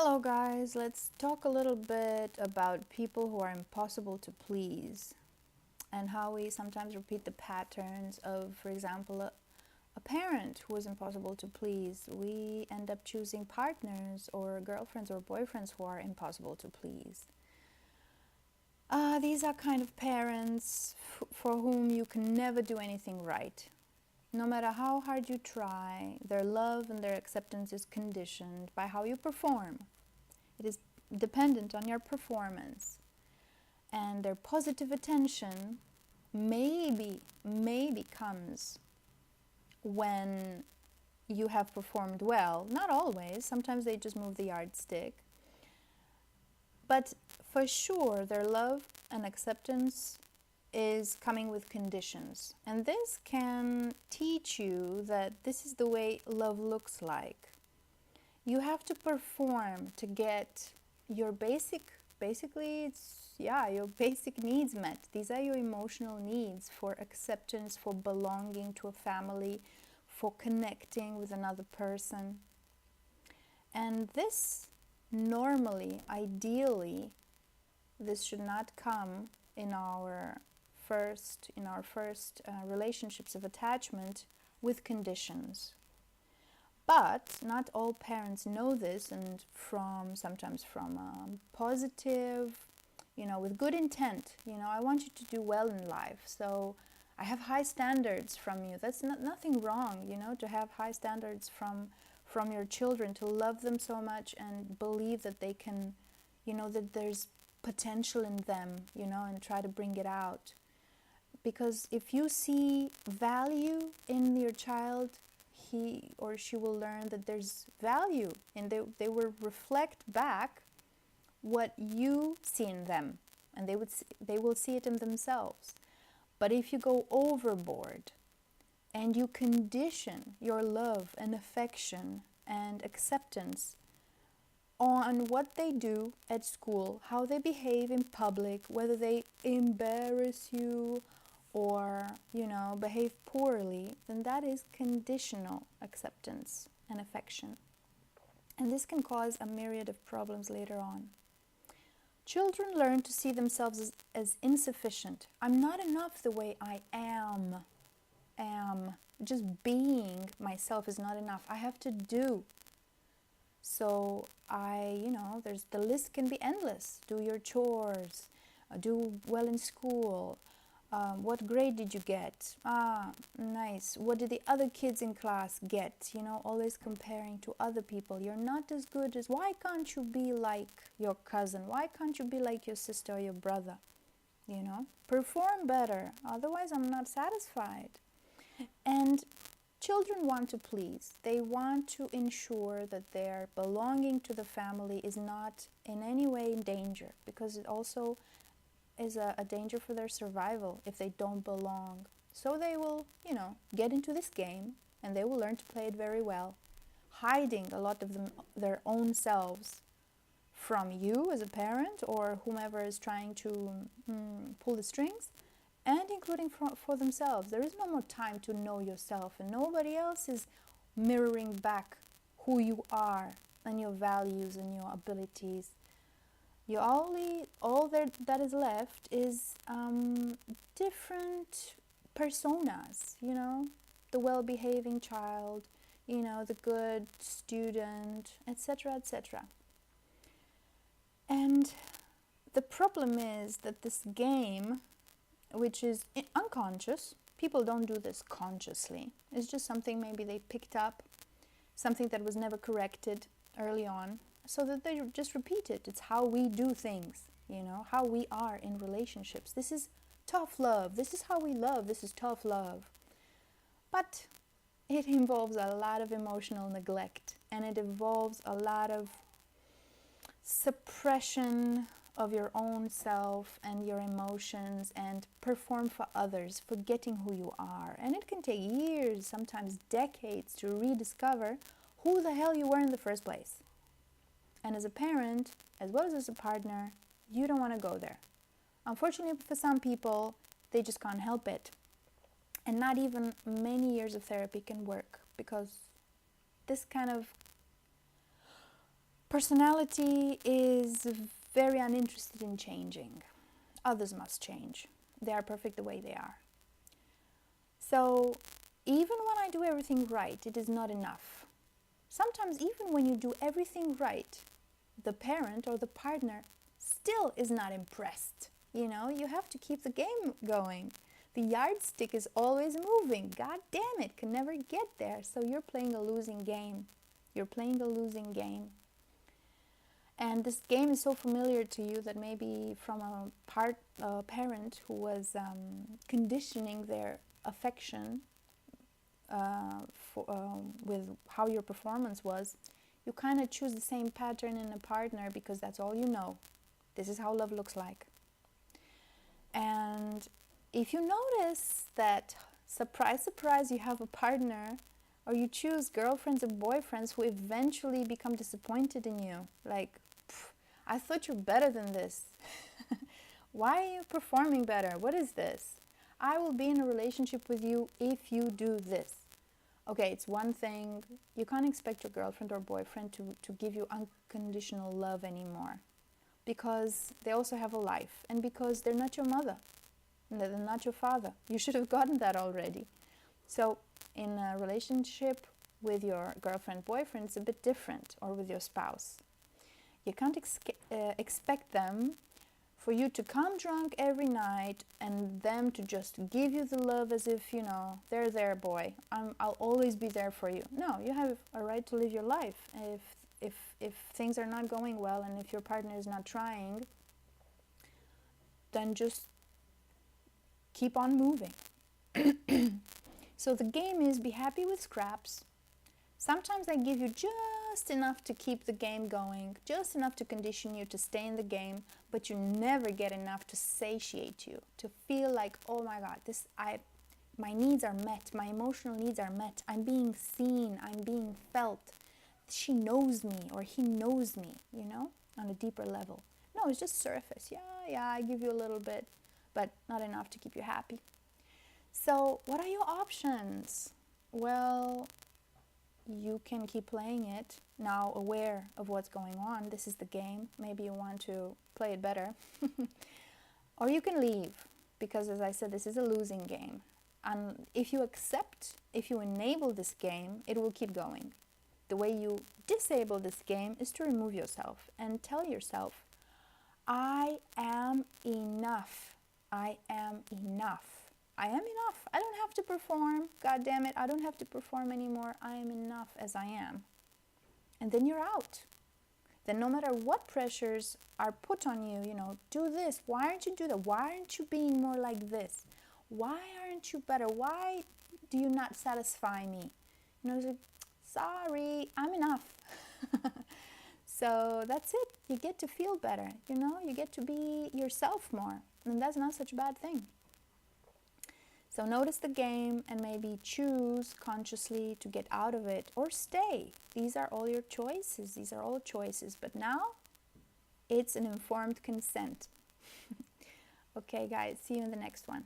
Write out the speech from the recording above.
Hello, guys. Let's talk a little bit about people who are impossible to please and how we sometimes repeat the patterns of, for example, a parent who is impossible to please. We end up choosing partners or girlfriends or boyfriends who are impossible to please. These are kind of parents for whom you can never do anything right. No matter how hard you try, their love and their acceptance is conditioned by how you perform. It is dependent on your performance. And their positive attention maybe comes when you have performed well. Not always. Sometimes they just move the yardstick. But for sure, their love and acceptance is coming with conditions. And this can teach you that this is the way love looks like. You have to perform to get your your basic needs met. These are your emotional needs for acceptance, for belonging to a family, for connecting with another person. And this normally, ideally, this should not come in our first relationships of attachment with conditions. But not all parents know this, and sometimes from positive, with good intent. I want you to do well in life, so I have high standards from you. That's nothing wrong, to have high standards from your children, to love them so much and believe that they can, that there's potential in them, and try to bring it out. Because if you see value in your child, he or she will learn that there's value, and they will reflect back what you see in them, and they will see it in themselves. But if you go overboard and you condition your love and affection and acceptance on what they do at school, how they behave in public, whether they embarrass you or, behave poorly, then that is conditional acceptance and affection. And this can cause a myriad of problems later on. Children learn to see themselves as insufficient. I'm not enough the way I am. Just being myself is not enough. I have to do. So the list can be endless. Do your chores, do well in school. What grade did you get? Nice. What did the other kids in class get? Always comparing to other people. You're not as good as, why can't you be like your cousin? Why can't you be like your sister or your brother? Perform better. Otherwise, I'm not satisfied. And children want to please. They want to ensure that their belonging to the family is not in any way in danger, because it also is a danger for their survival if they don't belong. So they will, get into this game, and they will learn to play it very well, hiding a lot of their own selves from you as a parent or whomever is trying to pull the strings, and including for themselves. There is no more time to know yourself, and nobody else is mirroring back who you are and your values and your abilities. All that is left is different personas, the well-behaving child, the good student, etc., etc. And the problem is that this game, which is unconscious, people don't do this consciously. It's just something maybe they picked up, something that was never corrected early on, so that they just repeat it. It's how we do things, how we are in relationships. This is tough love. This is how we love. This is tough love. But it involves a lot of emotional neglect, and it involves a lot of suppression of your own self and your emotions, and perform for others, forgetting who you are. And it can take years, sometimes decades, to rediscover who the hell you were in the first place. And as a parent, as well as a partner, you don't want to go there. Unfortunately for some people, they just can't help it. And not even many years of therapy can work, because this kind of Personality is very uninterested in changing. Others must change. They are perfect the way they are. So even when I do everything right, it is not enough. Sometimes even when you do everything right, the parent or the partner still is not impressed. You know, you have to keep the game going. The yardstick is always moving. God damn it, can never get there. So you're playing a losing game. You're playing a losing game. And this game is so familiar to you that maybe from a parent who was conditioning their affection with how your performance was, you kind of choose the same pattern in a partner because that's all you know. This is how love looks like. And if you notice that, surprise, surprise, you have a partner, or you choose girlfriends or boyfriends who eventually become disappointed in you, like, I thought you're better than this. Why are you performing better? What is this? I will be in a relationship with you if you do this. Okay, it's one thing. You can't expect your girlfriend or boyfriend to give you unconditional love anymore, because they also have a life, and because they're not your mother, and they're not your father. You should have gotten that already. So in a relationship with your girlfriend, boyfriend, it's a bit different, or with your spouse. You can't expect them for you to come drunk every night and them to just give you the love as if, you know, they're there, boy. I'll always be there for you. No, you have a right to live your life. If things are not going well and if your partner is not trying, then just keep on moving. So the game is be happy with scraps. Sometimes I give you just enough to keep the game going, just enough to condition you to stay in the game, but you never get enough to satiate you, to feel like, oh my God, my needs are met, my emotional needs are met, I'm being seen, I'm being felt. She knows me or he knows me, you know, on a deeper level. No, it's just surface. Yeah, I give you a little bit, but not enough to keep you happy. So what are your options? Well, you can keep playing it, now aware of what's going on. This is the game. Maybe you want to play it better. Or you can leave, because as I said, this is a losing game. And if you accept, if you enable this game, it will keep going. The way you disable this game is to remove yourself and tell yourself, I am enough. I am enough. I am enough. I don't have to perform. God damn it, I don't have to perform anymore. I am enough as I am. And then you're out. Then no matter what pressures are put on you, you know, do this. Why aren't you doing that? Why aren't you being more like this? Why aren't you better? Why do you not satisfy me? You know, it's like, sorry, I'm enough. So that's it. You get to feel better, you know, you get to be yourself more. And that's not such a bad thing. So notice the game and maybe choose consciously to get out of it or stay. These are all your choices. These are all choices. But now it's an informed consent. Okay, guys, see you in the next one.